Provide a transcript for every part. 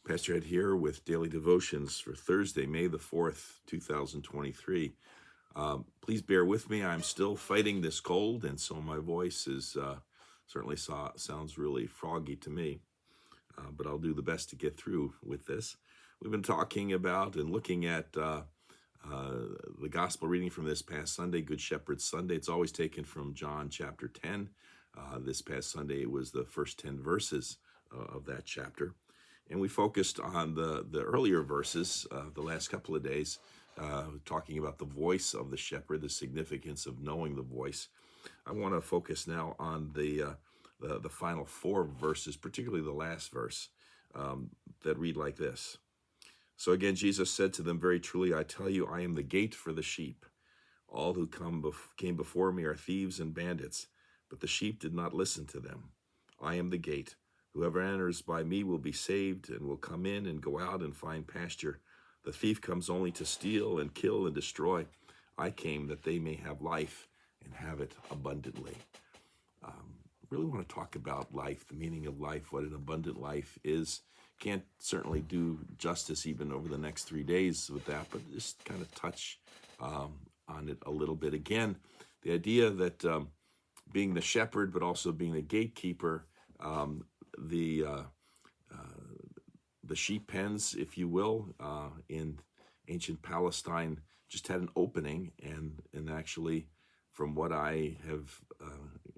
Pastor Ed here with Daily Devotions for Thursday, May the 4th, 2023. Please bear with me. I'm still fighting this cold, and so my voice is certainly sounds really froggy to me, but I'll do the best to get through with this. We've been talking about and looking at the gospel reading from this past Sunday, Good Shepherd Sunday. It's always taken from John chapter 10. This past Sunday, it was the first 10 verses of that chapter. And we focused on the earlier verses the last couple of days, talking about the voice of the shepherd, the significance of knowing the voice. I want to focus now on the final four verses, particularly the last verse, that read like this. So again, Jesus said to them, "Very truly, I tell you, I am the gate for the sheep. All who came before me are thieves and bandits, but the sheep did not listen to them. I am the gate. Whoever enters by me will be saved and will come in and go out and find pasture. The thief comes only to steal and kill and destroy. I came that they may have life and have it abundantly." Really want to talk about life, the meaning of life, what an abundant life is. Can't certainly do justice even over the next 3 days with that, but just kind of touch on it a little bit. Again, the idea that being the shepherd, but also being the gatekeeper, the sheep pens, if you will, in ancient Palestine just had an opening, and actually, from what I have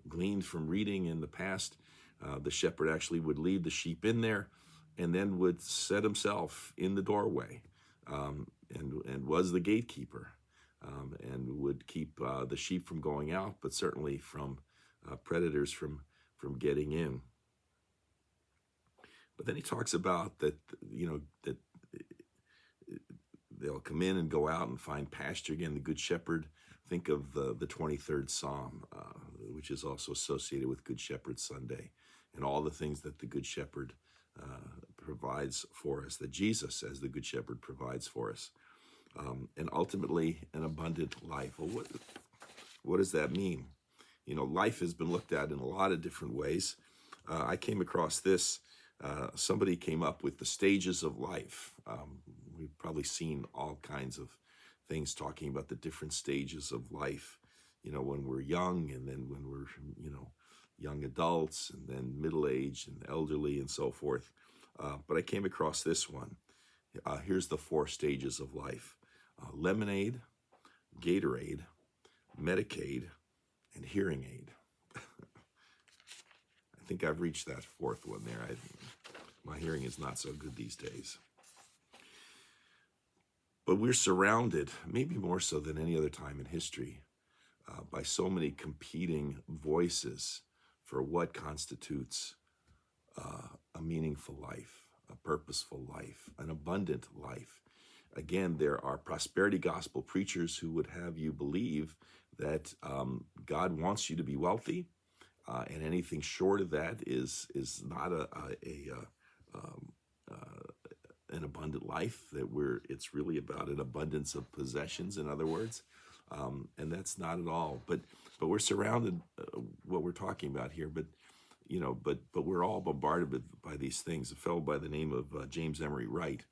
gleaned from reading in the past, the shepherd actually would lead the sheep in there, and then would set himself in the doorway, and was the gatekeeper, and would keep the sheep from going out, but certainly from predators from getting in. But then he talks about that, that they'll come in and go out and find pasture. Again, the Good Shepherd. Think of the 23rd Psalm, which is also associated with Good Shepherd Sunday, and all the things that the Good Shepherd provides for us, that Jesus, as the Good Shepherd, provides for us, and ultimately an abundant life. Well, what does that mean? Life has been looked at in a lot of different ways. I came across this. Somebody came up with the stages of life. We've probably seen all kinds of things talking about the different stages of life, when we're young, and then when we're, young adults, and then middle-aged and elderly and so forth. But I came across this one. Here's the 4 stages of life: lemonade, Gatorade, Medicaid, and hearing aid. I think I've reached that 4th one there. My hearing is not so good these days. But we're surrounded, maybe more so than any other time in history, by so many competing voices for what constitutes a meaningful life, a purposeful life, an abundant life. Again, there are prosperity gospel preachers who would have you believe that God wants you to be wealthy, and anything short of that is not an abundant life. It's really about an abundance of possessions, in other words, and that's not at all. But we're surrounded. What we're talking about here, but we're all bombarded by these things. A fellow by the name of James Emery White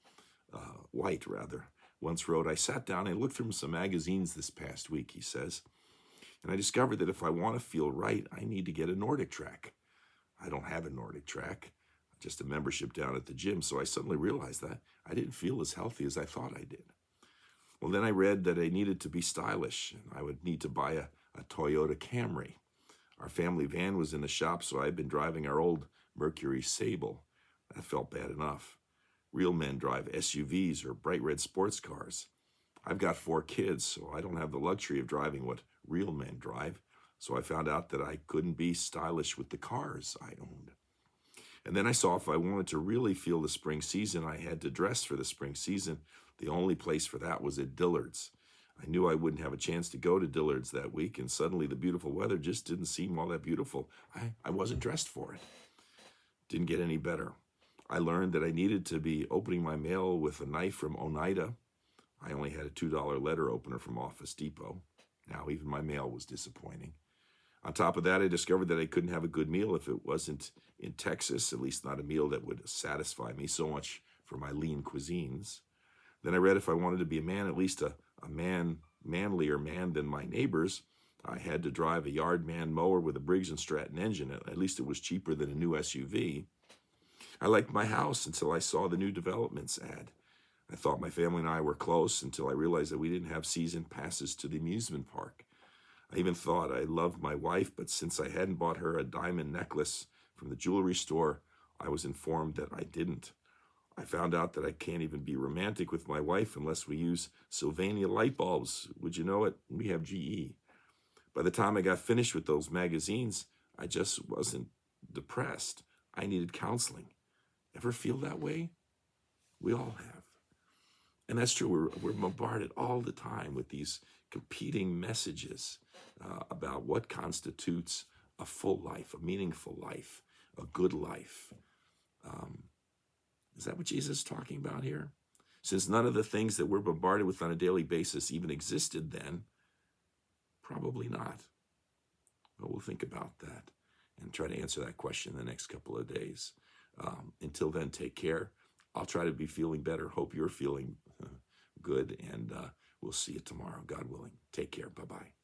once wrote, "I sat down and looked through some magazines this past week," he says, "and I discovered that if I want to feel right, I need to get a Nordic track. I don't have a Nordic track, just a membership down at the gym, so I suddenly realized that I didn't feel as healthy as I thought I did. Well, then I read that I needed to be stylish, and I would need to buy a Toyota Camry. Our family van was in the shop, so I've been driving our old Mercury Sable. That felt bad enough. Real men drive SUVs or bright red sports cars. I've got 4 kids, so I don't have the luxury of driving what real men drive, so I found out that I couldn't be stylish with the cars I owned. And then I saw if I wanted to really feel the spring season, I had to dress for the spring season. The only place for that was at Dillard's. I knew I wouldn't have a chance to go to Dillard's that week, and suddenly the beautiful weather just didn't seem all that beautiful. I wasn't dressed for it. Didn't get any better. I learned that I needed to be opening my mail with a knife from Oneida. I only had a $2 letter opener from Office Depot. Now even my mail was disappointing. On top of that, I discovered that I couldn't have a good meal if it wasn't in Texas, at least not a meal that would satisfy me. So much for my lean cuisines. Then I read if I wanted to be a man, at least a manlier man than my neighbors, I had to drive a Yardman mower with a Briggs & Stratton engine. At least it was cheaper than a new SUV. I liked my house until I saw the new developments ad. I thought my family and I were close until I realized that we didn't have season passes to the amusement park. I even thought I loved my wife, but since I hadn't bought her a diamond necklace from the jewelry store, I was informed that I didn't. I found out that I can't even be romantic with my wife unless we use Sylvania light bulbs. Would you know it? We have GE. By the time I got finished with those magazines, I just wasn't depressed. I needed counseling. Ever feel that way? We all have. And that's true. We're bombarded all the time with these competing messages about what constitutes a full life, a meaningful life, a good life. Is that what Jesus is talking about here? Since none of the things that we're bombarded with on a daily basis even existed then, probably not. But we'll think about that and try to answer that question in the next couple of days. Until then, take care. I'll try to be feeling better. Hope you're feeling good, and we'll see you tomorrow, God willing. Take care. Bye-bye.